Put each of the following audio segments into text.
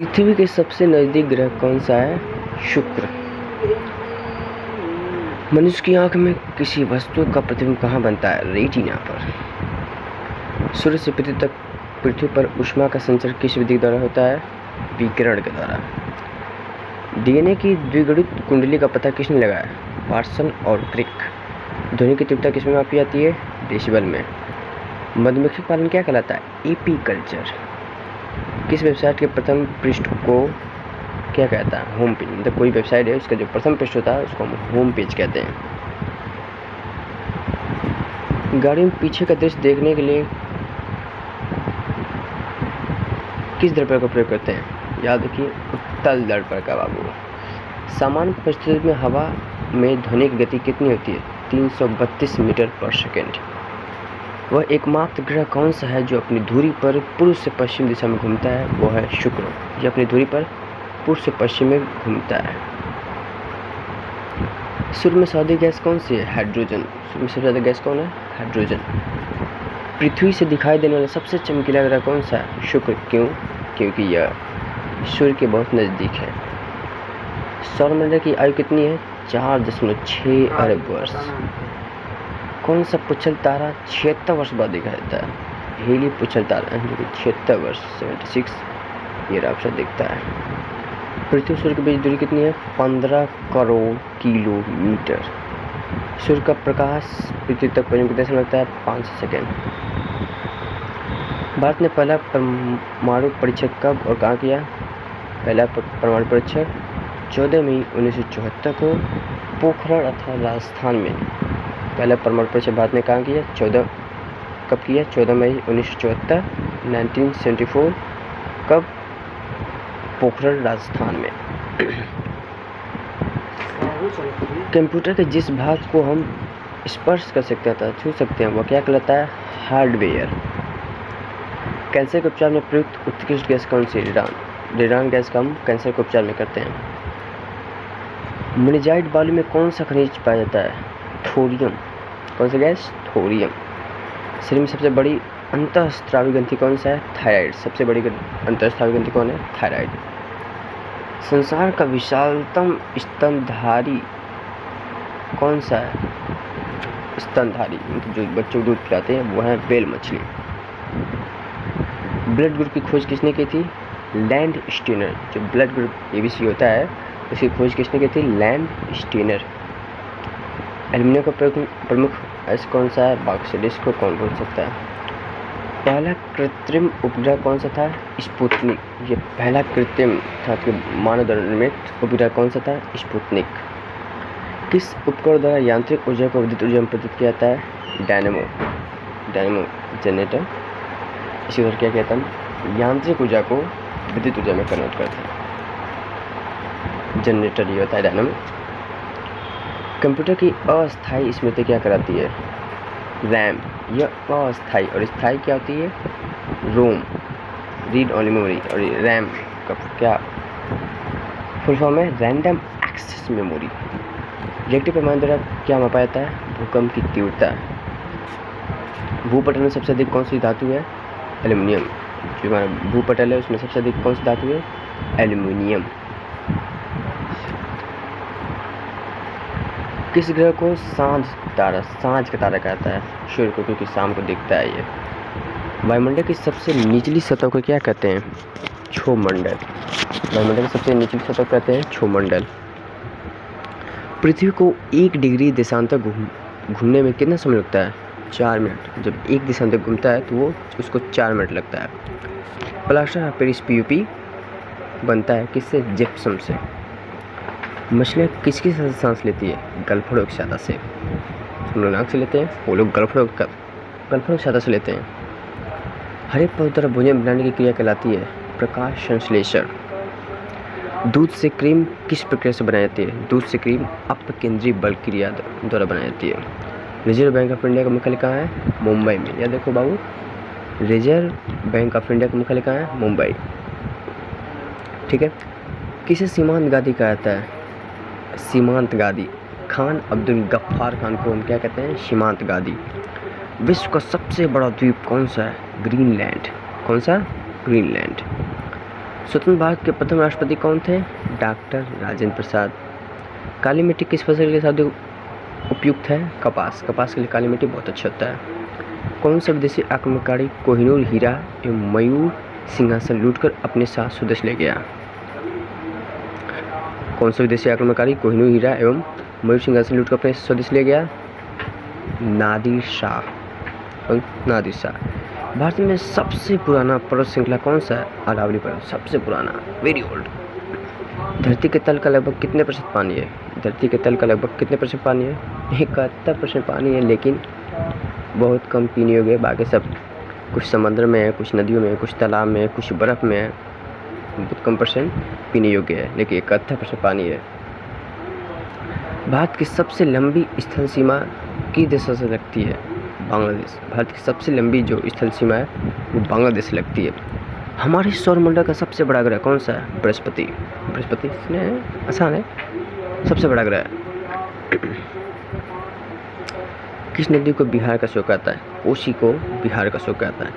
पृथ्वी के सबसे नज़दीक ग्रह कौन सा है? शुक्र। मनुष्य की आंख में किसी वस्तु का प्रतिबिंब कहाँ बनता है? रेटिना पर। सूर्य से पृथ्वी पर ऊष्मा का संचरण किस विधि द्वारा होता है? विकिरण के द्वारा। डीएनए की द्विगुणित कुंडली का पता किसने लगाया? वाटसन और क्रिक। ध्वनि की तीव्रता किसमें मापी जाती है? डेसिबल में। मधुमक्खी पालन क्या कहलाता है? एपीकल्चर। किस वेबसाइट के प्रथम पृष्ठ को क्या कहता है? Home page. मतलब कोई वेबसाइट है उसका जो प्रथम पृष्ठ होता है उसको हम होम पेज कहते हैं। गाड़ी में पीछे का दृश्य देखने के लिए किस दर्पण का प्रयोग करते हैं? याद रखिए, उत्तल दर्पण का बाबू। सामान्य परिस्थिति में हवा में ध्वनि की गति कितनी होती है? 332 मीटर पर सेकेंड। वह एकमात्र ग्रह कौन सा है जो अपनी धुरी पर पूर्व से पश्चिम दिशा में घूमता है? वो है शुक्र। ये अपनी धुरी पर पूर्व से पश्चिम में घूमता है। सूर्य में सर्वाधिक गैस कौन सी है? हाइड्रोजन। सूर्य में सबसे ज़्यादा गैस कौन है? हाइड्रोजन। पृथ्वी से दिखाई देने वाला सबसे चमकीला ग्रह कौन सा है? शुक्र। क्यों? क्योंकि यह सूर्य के बहुत नज़दीक है। सौरमंडल की आयु कितनी है? 4.6 अरब वर्ष। कौन सा पुच्छल तारा 76 वर्ष बाद दिखाई देता है? हेली पुच्छल तारा जो कि 76 वर्ष 76 ईयर आपसे दिखता है। पृथ्वी सूर्य के बीच दूरी कितनी है? 15 करोड़ किलोमीटर। सूर्य का प्रकाश पृथ्वी तक पहुंचने में कितना समय लगता है? 5 सेकेंड। भारत ने पहला परमाणु परीक्षण कब और कहाँ किया? पहला परमाणु परीक्षण 14 मई 1974 को पोखरण अथवा राजस्थान में। पहला परमाणु परीक्षण भारत ने कहाँ किया? कब किया? 14 मई 1974 1974। कब? पोखरण राजस्थान में। कंप्यूटर के जिस भाग को हम स्पर्श कर सकते हैं, छू सकते हैं, वह क्या कहलाता है? हार्डवेयर। कैंसर के उपचार में प्रयुक्त उत्कृष्ट गैस कौन सी? रेडान। रेडान गैस का हम कैंसर के उपचार में करते हैं। मोनेजाइट बालू में कौन सा खनिज पाया जाता है? थोरियम। कौन सा गैस? थोरियम। शरीर में सबसे बड़ी अंतःस्रावी ग्रंथि कौन सा है? थायराइड। सबसे बड़ी अंतःस्रावी ग्रंथि कौन है? थायराइड। संसार का विशालतम स्तनधारी कौन सा है? स्तनधारी जो बच्चों को दूध पिलाते हैं वो है व्हेल मछली। ब्लड ग्रुप की खोज किसने की थी? Land Steiner. जो ब्लड ग्रुप एबीसी होता है उसकी खोज किसने की थी? Land Steiner. एल्यूमिनियम का प्रमुख ऐसा कौन सा है? बॉक्साइट। इसको कौन बोल सकता है? पहला कृत्रिम उपग्रह कौन सा था? स्पुतनिक। ये पहला कृत्रिम था कि मानव द्वारा निर्मित उपग्रह कौन सा था? स्पुतनिक। किस उपकरण द्वारा यांत्रिक ऊर्जा को विद्युत ऊर्जा में परिवर्तित किया जाता है? Dynamo generator. इसी तरह क्या कहता है? यांत्रिक ऊर्जा को विद्युत ऊर्जा में कन्वर्ट करते हैं, जनरेटर ये होता है डायनेमो। कंप्यूटर की अस्थायी स्मृति क्या कराती है? रैम। यह अस्थायी और स्थायी क्या होती है? ROM, read only memory. और रैम का क्या फुल फॉर्म है? Random access memory. रिएक्टिव पैमाने द्वारा क्या मापा जाता है? भूकंप की तीव्रता। भूपटल में सबसे अधिक कौन सी धातु है? एल्यूमिनियम। जो हमारा भूपटल है उसमें सबसे अधिक कौन सी धातु है? एल्यूमिनियम। किस ग्रह को सांझ का तारा कहता है? सूर्य को, क्योंकि शाम को दिखता है ये। वायुमंडल की सबसे निचली सतह को क्या कहते हैं? क्षोमंडल। वायुमंडल की सबसे निचली सतह को कहते हैं क्षोमंडल। पृथ्वी को 1 डिग्री देशांतर घूमने में कितना समय लगता है? 4 मिनट। जब 1 देशांतर घूमता है तो वो उसको 4 मिनट लगता है। प्लास्टर ऑफ पेरिस पीयूपी बनता है किससे? जिप्सम से। मछलियाँ किसकी सांस लेती है? गलफड़ों की सहायता से। हम लोग नाक से लेते हैं, वो लोग गलफड़ों की सहायता से लेते हैं। हरे पौधे द्वारा भोजन बनाने की क्रिया कहलाती है प्रकाश संश्लेषण। दूध से क्रीम किस प्रक्रिया से बनाई जाती है? दूध से क्रीम अपकेंद्रीय बल क्रिया द्वारा बनाई जाती है। रिजर्व बैंक ऑफ इंडिया का मुख्यालय कहाँ है? मुंबई में। या देखो बाबू, रिजर्व बैंक ऑफ इंडिया का मुख्यालय कहाँ है? मुंबई। ठीक है। किसे सीमांत गादी कहा जाता है? सीमांत गादी। खान अब्दुल गफ्फार खान को हम क्या कहते हैं? सीमांत गादी। विश्व का सबसे बड़ा द्वीप कौन सा है? ग्रीनलैंड। कौन सा? ग्रीनलैंड। स्वतंत्र भारत के प्रथम राष्ट्रपति कौन थे? डॉक्टर राजेंद्र प्रसाद। काली मिट्टी किस फसल के लिए सबसे उपयुक्त है? कपास। कपास के लिए काली मिट्टी बहुत अच्छा होता है। कौन सा विदेशी आक्रमणकारी कोहिनूर हीरा एवं मयूर सिंहासन लूटकर अपने साथ स्वदेश ले गया? कौन सा विदेशी आक्रमणकारी कोहिनूर हीरा एवं मयूर सिंहासन लूटकर अपने स्वदेश ले गया? नादिर शाह। नादिर शाह। भारत में सबसे पुराना पर्वत श्रृंखला कौन सा है? अरावली पर्वत, सबसे पुराना, वेरी ओल्ड। धरती के तल का लगभग कितने % पानी है? धरती के तल का लगभग कितने % पानी है? 71% पानी है, लेकिन बहुत कम पीने योग्य है। बाकी सब कुछ समुद्र में है, कुछ नदियों में है, कुछ तालाब में है, कुछ बर्फ़ में है। बहुत कम % पीने योग्य है, लेकिन 71% पानी है। भारत की सबसे लंबी स्थल सीमा किस देश से लगती है? बांग्लादेश। भारत की सबसे लंबी जो स्थल सीमा है वो बांग्लादेश से लगती है। हमारे सौरमंडल का सबसे बड़ा ग्रह कौन सा है? बृहस्पति। बृहस्पति आसान है, सबसे बड़ा ग्रह है। किस नदी को बिहार का शौक आता है? कोसी को बिहार का शौक आता है।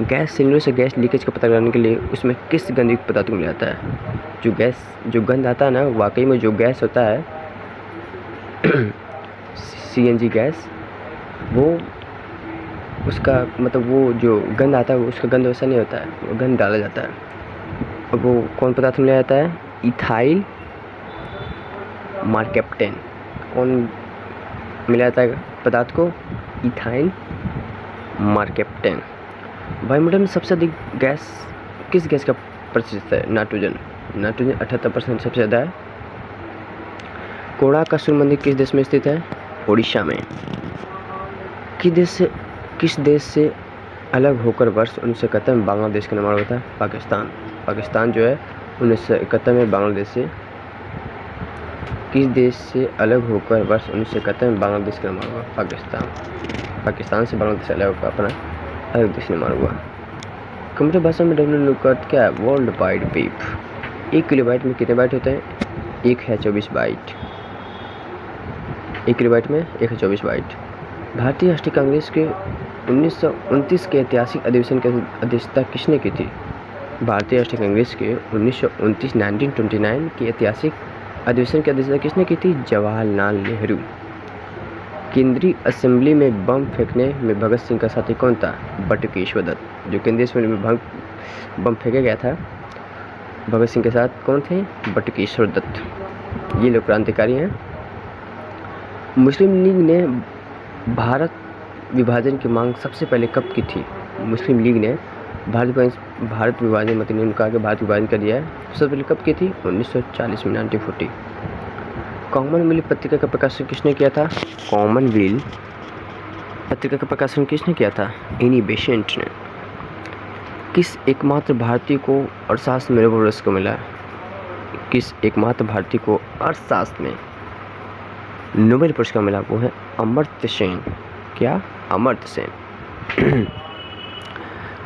गैस सिलेंडर से गैस लीकेज का पता लगाने के लिए उसमें किस गंधयुक्त पदार्थ को मिलाया जाता है? जो गंध आता है ना, वाकई में जो गैस होता है CNG गैस, वो उसका मतलब वो जो गंध आता है उसका गंध वैसा नहीं होता है, वो गंध डाला जाता है। और वो कौन पदार्थ मिलाया जाता है? इथाइल मार्केप्टेन। कौन मिलाया जाता है पदार्थ को? इथाइल मार्केप्टेन। वायुमंडल में सबसे अधिक गैस किस गैस का प्रतिशत है? नाइट्रोजन। नाइट्रोजन 78% सबसे ज़्यादा है। कोणार्क का सूर्य मंदिर किस देश में स्थित है? उड़ीसा में। किस देश से अलग होकर वर्ष 1971 में बांग्लादेश का निर्माण हुआ था? पाकिस्तान। पाकिस्तान जो है 1971 में बांग्लादेश से, किस देश से अलग होकर वर्ष 1971 में बांग्लादेश का निर्माण हुआ? पाकिस्तान। पाकिस्तान से बांग्लादेश अलग होकर अपना अलग देश निर्माण हुआ। कंप्यूटर भाषा में WW का अर्थ क्या है? World wide web. 1 किलोबाइट में कितने बाइट होते हैं? 1 है 24 बाइट। 1 किलोबाइट में 1 है 24 बाइट। भारतीय राष्ट्रीय कांग्रेस के 1929 के ऐतिहासिक अधिवेशन की अध्यक्षता किसने की थी? भारतीय राष्ट्रीय कांग्रेस के 1929 के ऐतिहासिक अधिवेशन की अध्यक्षता किसने की थी? जवाहरलाल नेहरू। केंद्रीय असेंबली में बम फेंकने में भगत सिंह का साथी कौन था? बटुकेश्वर दत्त। जो केंद्रीय असेंबली में बम फेंका गया था, भगत सिंह के साथ कौन थे? बटुकेश्वर दत्त। ये लोग क्रांतिकारी हैं। मुस्लिम लीग ने भारत विभाजन की मांग सबसे पहले कब की थी? मुस्लिम लीग ने भारत विभाजन मतलब उन्होंने कहा कि भारत विभाजन कर दिया है, सबसे पहले कब की थी? 1940 में, 1940। कॉमनवेल्थ पत्रिका का प्रकाशन किसने किया था? कॉमनवेल्थ पत्रिका का प्रकाशन किसने किया था? एनी बेसेंट ने। किस एकमात्र भारतीय को अर्थशास्त्र में नोबेल पुरस्कार मिला? किस एकमात्र भारतीय को अर्थशास्त्र में नोबेल पुरस्कार मिला? वो है अमर्त्य सेन। क्या? अमर्त्य सेन।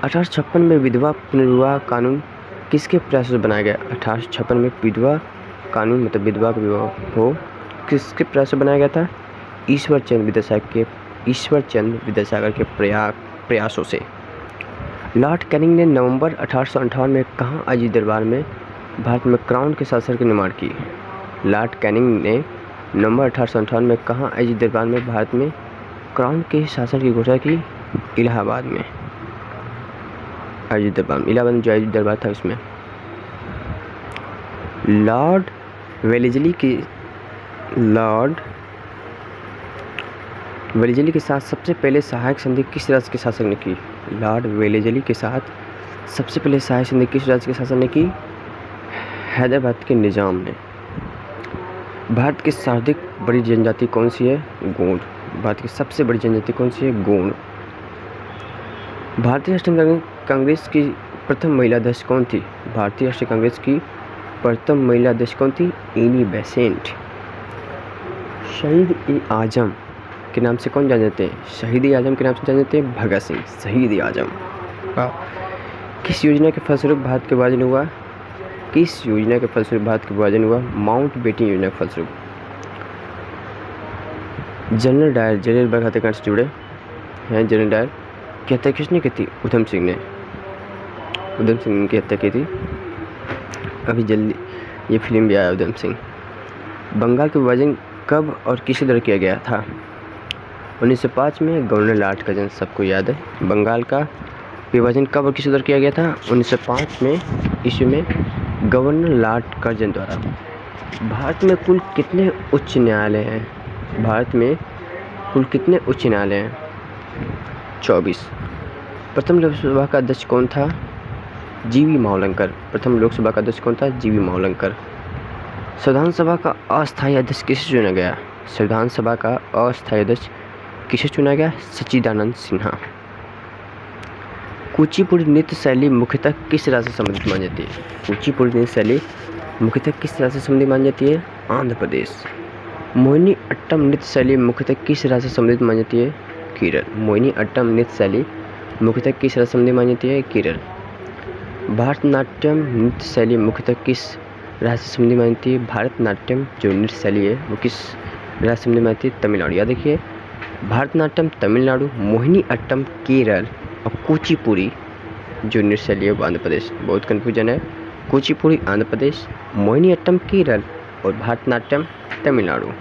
1856 में विधवा पुनर्विवाह कानून किसके प्रयासों से बनाया गया? 1856 में विधवा कानून मतलब विधवा का विवाह हो किसके प्रयास से बनाया गया था? ईश्वर चंद्र विद्यासागर के प्रयासों से। लॉर्ड कैनिंग ने नवंबर 1858 में कहाँ आयोजित दरबार में भारत में क्राउन के शासन की निर्माण की? लॉर्ड कैनिंग ने नवंबर 1858 में कहाँ आयोजित दरबार में भारत में क्राउन के शासन की घोषणा की? इलाहाबाद में आयोजित दरबार में। इलाहाबाद में जो आयोजित दरबार था उसमें। लॉर्ड वेलेस्ली के साथ सबसे पहले सहायक संधि किस राज्य के शासक ने की? लॉर्ड वेलेस्ली के साथ सबसे पहले सहायक संधि किस राज्य के शासक ने की? हैदराबाद के निजाम ने। भारत की सर्वाधिक बड़ी जनजाति कौन सी है? गोंड। भारत की सबसे बड़ी जनजाति कौन सी है? गोंड। भारतीय राष्ट्रीय कांग्रेस की प्रथम महिला अध्यक्ष कौन थी? भारतीय राष्ट्रीय कांग्रेस की प्रथम महिला अध्यक्ष कौन थी? Annie Besant. शहीद-ए-आजम के नाम से कौन जाने जाते हैं? शहीद-ए-आजम के नाम से जाने जाते हैं भगत सिंह। शहीद-ए-आजम। किस योजना के फलस्वरूप भारत के विभाजन हुआ? किस योजना के फलस्वरूप भारत का विभाजन हुआ? माउंटबेटन योजना के फलस्वरूप। जनरल डायर जलियांवाला हत्याकांड से जुड़े हैं। जनरल डायर की हत्या किसने की थी? उधम सिंह ने। उधम सिंह की हत्या की थी। अभी जल्दी ये फिल्म भी आया उधम सिंह। बंगाल का विभाजन कब और किस दौरान किया गया था? 1905 में गवर्नर लॉर्ड कर्जन, सबको याद है। बंगाल का विभाजन कब और किस दौरान किया गया था? 1905 में ईस्वी में गवर्नर लॉर्ड कर्जन द्वारा। भारत में कुल कितने उच्च न्यायालय हैं? भारत में कुल कितने उच्च न्यायालय हैं? 24। प्रथम लोकसभा का अध्यक्ष कौन था? जीवी मावलंकर। प्रथम लोकसभा का अध्यक्ष कौन था? जीवी मावलंकर। संविधान सभा का अस्थायी अध्यक्ष किसे चुना गया? संविधान सभा का अस्थायी अध्यक्ष किसे चुना गया? सच्चिदानंद सिन्हा। कुचिपुड़ी नृत्य शैली मुख्यतः किस राज्य से संबंधित मानी जाती है? कुचिपुड़ी नृत्य शैली मुख्यतः किस राज्य से संबंधित मानी जाती है? आंध्र प्रदेश। मोहिनी अट्टम नृत्य शैली मुख्यतः किस राज्य से संबंधित मानी जाती है? केरल। मोहिनी अट्टम नृत्य शैली मुख्यतः किस राज्य से संबंधित मानी जाती है? केरल। भारतनाट्यम नृत्य शैली मुख्यतः किस राज्य से संबंधित मानी जाती है? भारतनाट्यम जो नृत्य शैली है वो किस राज्य से संबंधित मानी जाती है? तमिलनाडु। याद रखिए, भारतनाट्यम तमिलनाडु, मोहिनी अट्टम केरल और कुचिपुड़ी जो नृत्य शैली है वो आंध्र प्रदेश। बहुत कन्फ्यूजन है। कुचिपुड़ी आंध्र प्रदेश, मोहिनी अट्टम केरल और भारतनाट्यम तमिलनाडु।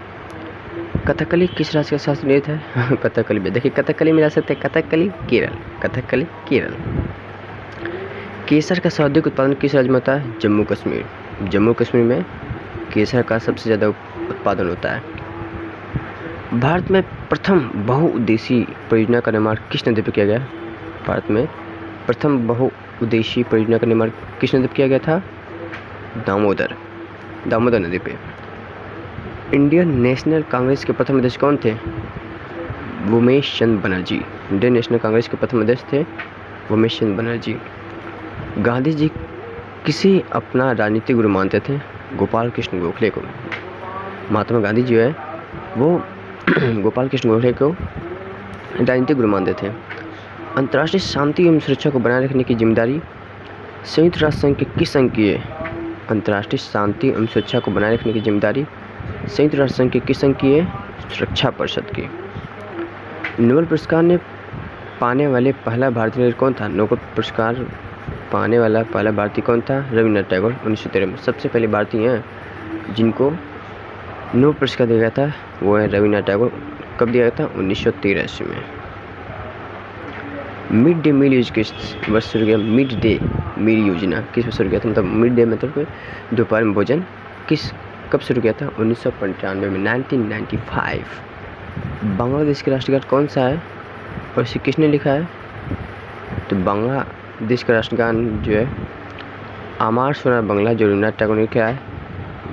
कथकली किस राज्य का शास्त्रीय नृत्य है? कथकली भी देखिए, कथकली मिला सकते हैं, कथकली केरल, कथकली केरल। केसर का सर्वाधिक उत्पादन किस राज्य में होता है? जम्मू कश्मीर। जम्मू कश्मीर में केसर का सबसे ज़्यादा उत्पादन होता है। भारत में प्रथम बहुउद्देशीय परियोजना का निर्माण किस नदी पर किया गया? भारत में प्रथम बहुउद्देशीय परियोजना का निर्माण किस नदी पर किया गया था? दामोदर नदी पे। इंडियन नेशनल कांग्रेस के प्रथम अध्यक्ष कौन थे? उमेश चंद्र बनर्जी। इंडियन नेशनल कांग्रेस के प्रथम अध्यक्ष थे उमेश चंद्र बनर्जी। गांधी जी किसे अपना राजनीतिक गुरु मानते थे? गोपाल कृष्ण गोखले को। महात्मा गांधी जो है वो गोपाल कृष्ण गोखले को राजनीतिक गुरु मानते थे। अंतर्राष्ट्रीय शांति एवं सुरक्षा को बनाए रखने की जिम्मेदारी संयुक्त राष्ट्र संघ के किस संघ की है? अंतर्राष्ट्रीय शांति एवं सुरक्षा को बनाए रखने की जिम्मेदारी संयुक्त राष्ट्र संघ के किस संघ की है? सुरक्षा परिषद की। नोबेल पुरस्कार ने पाने वाले पहला भारतीय कौन था? नोबेल पुरस्कार पाने वाला पहला भारतीय कौन था? रविन्द्रनाथ टैगोर। 1913 में सबसे पहले भारतीय हैं जिनको नोबेल पुरस्कार दिया गया था वो है रविन्द्रनाथ टैगोर। कब दिया गया था? 1913 में। मिड डे मील योजना किस वर्ष शुरू किया? मिड डे मील योजना किस वर्ष शुरू किया था? मतलब मिड डे मतलब दोपहर में भोजन कब शुरू किया था? 1995 में, 1995। बांग्लादेश के राष्ट्रगान कौन सा है और इसे किसने लिखा है? तो बांग्लादेश का राष्ट्रगान जो है आमार सोनार बांग्ला जो रविन्द्रनाथ टैगोर ने लिखा है।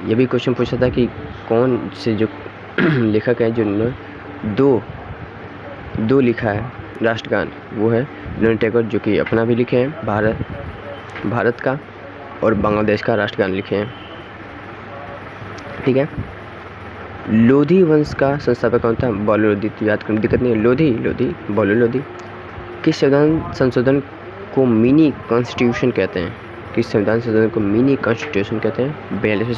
ये भी क्वेश्चन पूछा था कि कौन से जो लेखक है जिन्होंने दो लिखा है राष्ट्रगान, वो है रविन्द्रनाथ टैगोर जो कि अपना भी लिखे हैं भारत का और बांग्लादेश का राष्ट्रगान लिखे हैं। ठीक है। लोधी वंश का संस्थापक कौन था? बौलू लोधी। तो याद करने दिक्कत नहीं है, लोधी बौलू लोधी। किस संविधान संशोधन को मिनी कॉन्स्टिट्यूशन कहते हैं? किस संविधान संशोधन को मिनी कॉन्स्टिट्यूशन कहते हैं? 42वें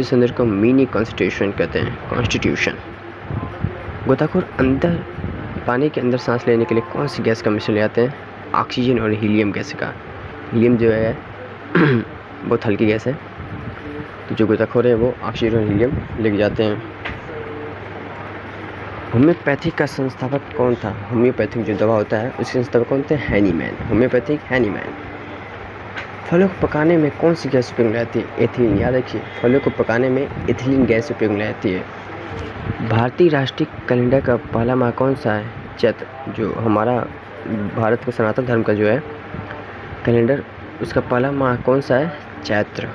संशोधन को मिनी कॉन्स्टिट्यूशन कहते हैं, कॉन्स्टिट्यूशन। गोताखोर अंदर पानी के अंदर सांस लेने के लिए कौन सी गैस का मिश्रण ले आते हैं? ऑक्सीजन और हीलियम गैस का। हीलियम जो है बहुत हल्की गैस है, तो जो गोताखोर है वो ऑक्सीजन और हीलियम लेके जाते हैं। होम्योपैथिक का संस्थापक कौन था? होम्योपैथिक जो दवा होता है उसके संस्थापक कौन थे? हैनीमैन। Homeopathic Hahnemann. फलों को पकाने में कौन सी गैस उपयोग में आती है? एथिलीन। याद रखिए, फलों को पकाने में एथिलीन गैस उपयोग में आती है। भारतीय राष्ट्रीय कैलेंडर का पहला माह कौन सा है? चैत्र। जो हमारा भारत का सनातन धर्म का जो है कैलेंडर, उसका पहला माह कौन सा है? चैत्र।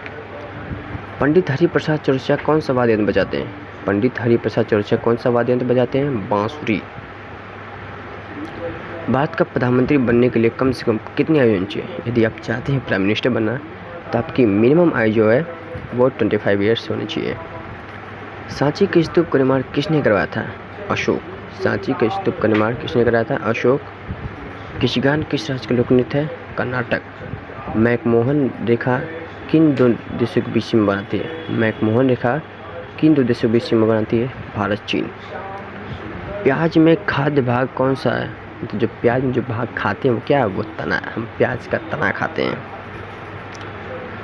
पंडित हरिप्रसाद चौरसिया कौन सा वाद्य यंत्र बजाते हैं? पंडित हरिप्रसाद चौरसिया कौन सा वाद्य यंत्र बजाते हैं? बांसुरी। भारत का प्रधानमंत्री बनने के लिए कम से कम कितनी आयु होनी चाहिए? यदि आप चाहते हैं प्राइम मिनिस्टर बनना तो आपकी मिनिमम आयु जो है वो 25 ईयर्स होनी चाहिए। सांची के स्तूप का निर्माण किसने करवाया था? अशोक। सांची के स्तूप का निर्माण किसने कराया था? अशोक। यक्षगान किस राज्य का लोकनृत्य है? कर्नाटक। मैकमोहन रेखा किन दो देशों के बीच सीमा बनाती है? मैकमोहन रेखा किन दो देशों के बीच सीमा बनाती है? भारत चीन। प्याज में खाद्य भाग कौन सा है? तो जो प्याज में जो भाग खाते हैं वो क्या है? वो तना है। हम प्याज का तना खाते हैं।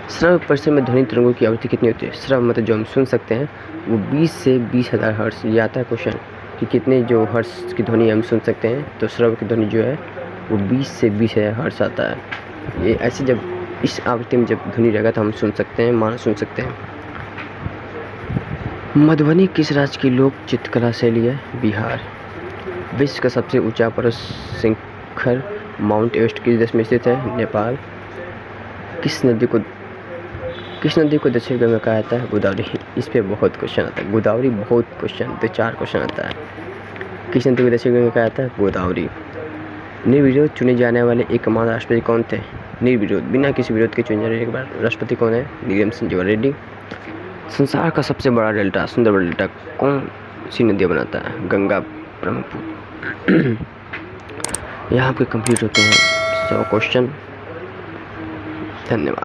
श्रव्य परिसर में ध्वनि तरंगों की आवृत्ति कितनी होती है? श्रव्य मतलब जो हम सुन सकते हैं वो 20 से 20,000 हर्ट्ज। ये आता है क्वेश्चन कि कितने जो हर्ट्ज की ध्वनि हम सुन सकते हैं, तो श्रव्य की ध्वनि जो है वो 20 से 20,000 हर्ट्ज आता है। ये ऐसे जब इस आवृत्ति में जब ध्वनि रहेगा तो हम सुन सकते हैं, मानो सुन सकते हैं। मधुबनी किस राज्य की लोक चित्रकला शैली है? बिहार। विश्व का सबसे ऊंचा पर्वत शिखर माउंट एवरेस्ट किस देश में स्थित है? नेपाल। किस नदी को दक्षिण गंगा कहा जाता है? गोदावरी। इस पे बहुत क्वेश्चन आता है, गोदावरी बहुत क्वेश्चन, 2-4 क्वेश्चन आता है। किस नदी को दक्षिण गंगा कहा जाता है? गोदावरी। निर्विरोध चुने जाने वाले एकमात्र राष्ट्रपति कौन थे? निर्विरोध, बिना किसी विरोध के चुने जाने एक बार राष्ट्रपति कौन है? नीलम संजीवा रेड्डी। संसार का सबसे बड़ा डेल्टा सुंदरबन डेल्टा कौन सी नदियाँ बनाता है? गंगा, ब्रह्मपुत्र। यहाँ पे कंप्लीट होते हैं 100 क्वेश्चन। धन्यवाद।